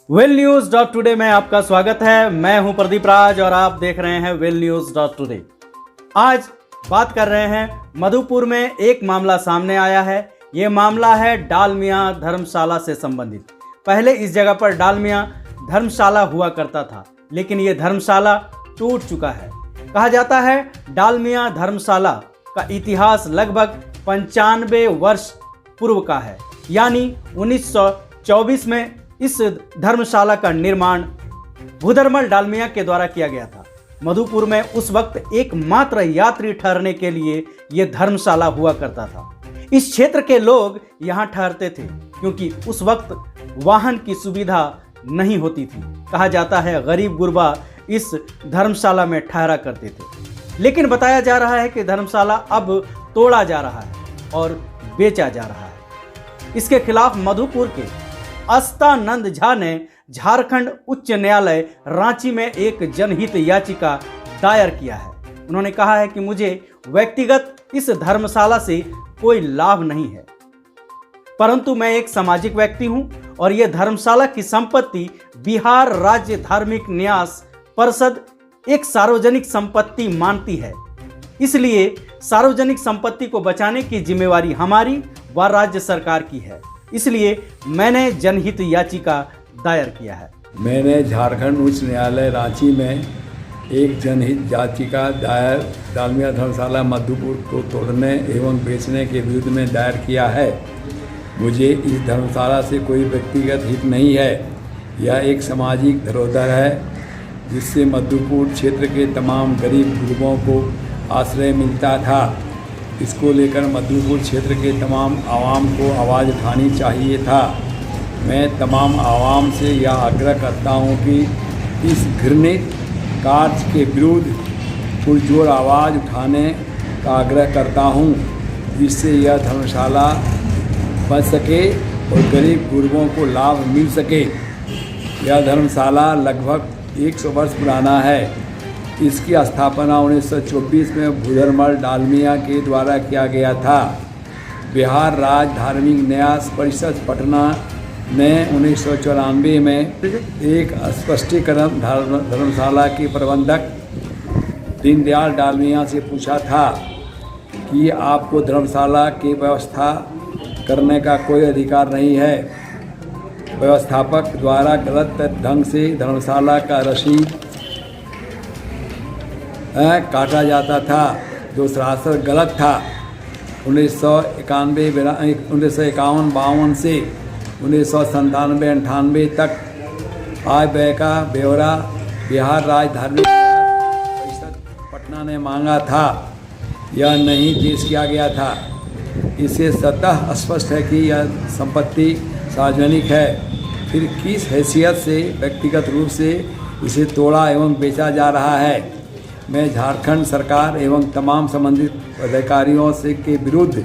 Well news dot today में आपका स्वागत है। मैं हूं प्रदीप राज और आप देख रहे हैं वेल न्यूज डॉट टुडे। आज बात कर रहे हैं मधुपुर में एक मामला सामने आया है। ये मामला है डालमिया धर्मशाला से संबंधित। पहले इस जगह पर डालमिया धर्मशाला हुआ करता था, लेकिन ये धर्मशाला टूट चुका है। कहा जाता है डालमिया धर्मशाला का इतिहास लगभग 95 वर्ष पूर्व का है, यानी 1924 में इस धर्मशाला का निर्माण भूधरमल डालमिया के द्वारा किया गया था। मधुपुर में उस वक्त एकमात्र यात्री ठहरने के लिए यह धर्मशाला हुआ करता था। इस क्षेत्र के लोग यहाँ ठहरते थे क्योंकि उस वक्त वाहन की सुविधा नहीं होती थी। कहा जाता है गरीब गुरबा इस धर्मशाला में ठहरा करते थे, लेकिन बताया जा रहा है कि धर्मशाला अब तोड़ा जा रहा है और बेचा जा रहा है। इसके खिलाफ मधुपुर के अस्तानंद झा ने झारखंड उच्च न्यायालय रांची में एक जनहित याचिका दायर किया है। उन्होंने कहा है कि मुझे व्यक्तिगत इस धर्मशाला से कोई लाभ नहीं है, परंतु मैं एक सामाजिक व्यक्ति हूं और यह धर्मशाला की संपत्ति बिहार राज्य धार्मिक न्यास परिषद एक सार्वजनिक संपत्ति मानती है। इसलिए सार्वजनिक संपत्ति को बचाने की जिम्मेवारी हमारी व राज्य सरकार की है। इसलिए मैंने जनहित याचिका दायर किया है। मैंने झारखंड उच्च न्यायालय रांची में एक जनहित याचिका दायर डालमिया धर्मशाला मधुपुर को तोड़ने एवं बेचने के विरुद्ध में दायर किया है। मुझे इस धर्मशाला से कोई व्यक्तिगत हित नहीं है। यह एक सामाजिक धरोहर है जिससे मधुपुर क्षेत्र के तमाम गरीब गुरबों को आश्रय मिलता था। इसको लेकर मधुपुर क्षेत्र के तमाम आवाम को आवाज़ उठानी चाहिए था। मैं तमाम आवाम से यह आग्रह करता हूं कि इस घृणित कार्य के विरुद्ध पुरजोर आवाज़ उठाने का आग्रह करता हूं, जिससे यह धर्मशाला बच सके और गरीब गुरबों को लाभ मिल सके। यह धर्मशाला लगभग 100 वर्ष पुराना है। इसकी स्थापना 1924 में भूधरमल डालमिया के द्वारा किया गया था। बिहार राज्य धार्मिक न्यास परिषद पटना ने 1994 में एक स्पष्टीकरण धर्मशाला के प्रबंधक दीनदयाल डालमिया से पूछा था कि आपको धर्मशाला की व्यवस्था करने का कोई अधिकार नहीं है। व्यवस्थापक द्वारा गलत ढंग से धर्मशाला का रसीद काटा जाता था, जो सरासर गलत था। 1951 52 से 1997-98 तक आय व्यय का ब्यौरा बिहार राज्य धार्मिक परिषद पटना ने मांगा था। यह नहीं पेश किया गया था। इससे स्वतः स्पष्ट है कि यह संपत्ति सार्वजनिक है। फिर किस हैसियत से व्यक्तिगत रूप से इसे तोड़ा एवं बेचा जा रहा है। मैं झारखंड सरकार एवं तमाम संबंधित अधिकारियों से के विरुद्ध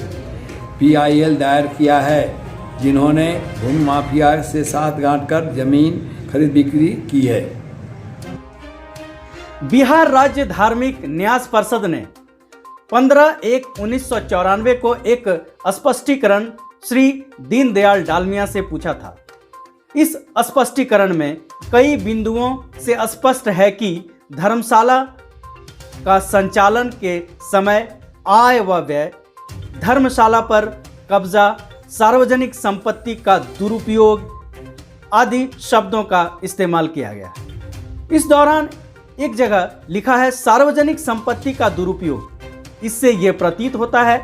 PIL दायर किया है, जिन्होंने भूमि माफिया से साथ गांठकर जमीन खरीद बिक्री की है। बिहार राज्य धार्मिक न्यास परिषद ने 15/1/1994 को एक स्पष्टीकरण श्री दीनदयाल डालमिया से पूछा था। इस स्पष्टीकरण में कई बिंदुओं से स्पष्ट है कि धर्मशाला का संचालन के समय आय व व्यय, धर्मशाला पर कब्जा, सार्वजनिक संपत्ति का दुरुपयोग आदि शब्दों का इस्तेमाल किया गया। इस दौरान एक जगह लिखा है सार्वजनिक संपत्ति का दुरुपयोग। इससे यह प्रतीत होता है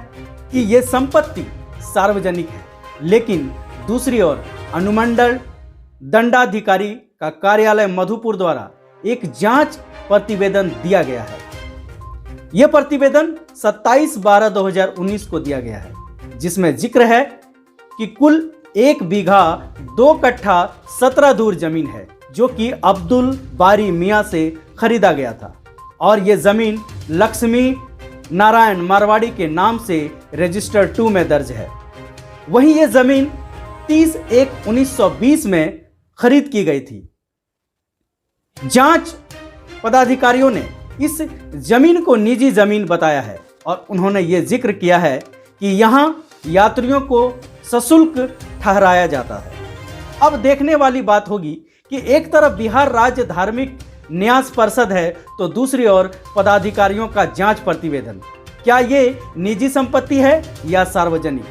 कि यह संपत्ति सार्वजनिक है, लेकिन दूसरी ओर अनुमंडल दंडाधिकारी का कार्यालय मधुपुर द्वारा एक जांच प्रतिवेदन दिया गया है। यह प्रतिवेदन 27/12/2019 को दिया गया है, जिसमें जिक्र है कि कुल 1 बीघा 2 कट्ठा 17 दूर जमीन है, जो कि अब्दुल बारी मियाँ से खरीदा गया था और यह जमीन लक्ष्मी नारायण मारवाड़ी के नाम से रजिस्टर 2 में दर्ज है। वहीं यह जमीन 30/1/1920 में खरीद की गई थी। जांच पदाधिकारियों ने इस जमीन को निजी जमीन बताया है और उन्होंने ये जिक्र किया है कि यहाँ यात्रियों को सशुल्क ठहराया जाता है। अब देखने वाली बात होगी कि एक तरफ बिहार राज्य धार्मिक न्यास परिषद है तो दूसरी ओर पदाधिकारियों का जांच प्रतिवेदन। क्या ये निजी संपत्ति है या सार्वजनिक?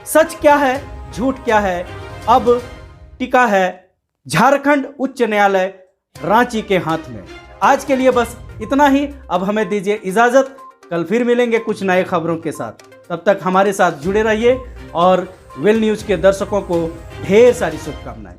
सच क्या है, झूठ क्या है, अब टिका है झारखंड उच्च न्यायालय रांची के हाथ में। आज के लिए बस इतना ही। अब हमें दीजिए इजाजत, कल फिर मिलेंगे कुछ नए खबरों के साथ। तब तक हमारे साथ जुड़े रहिए और वेल न्यूज के दर्शकों को ढेर सारी शुभकामनाएं।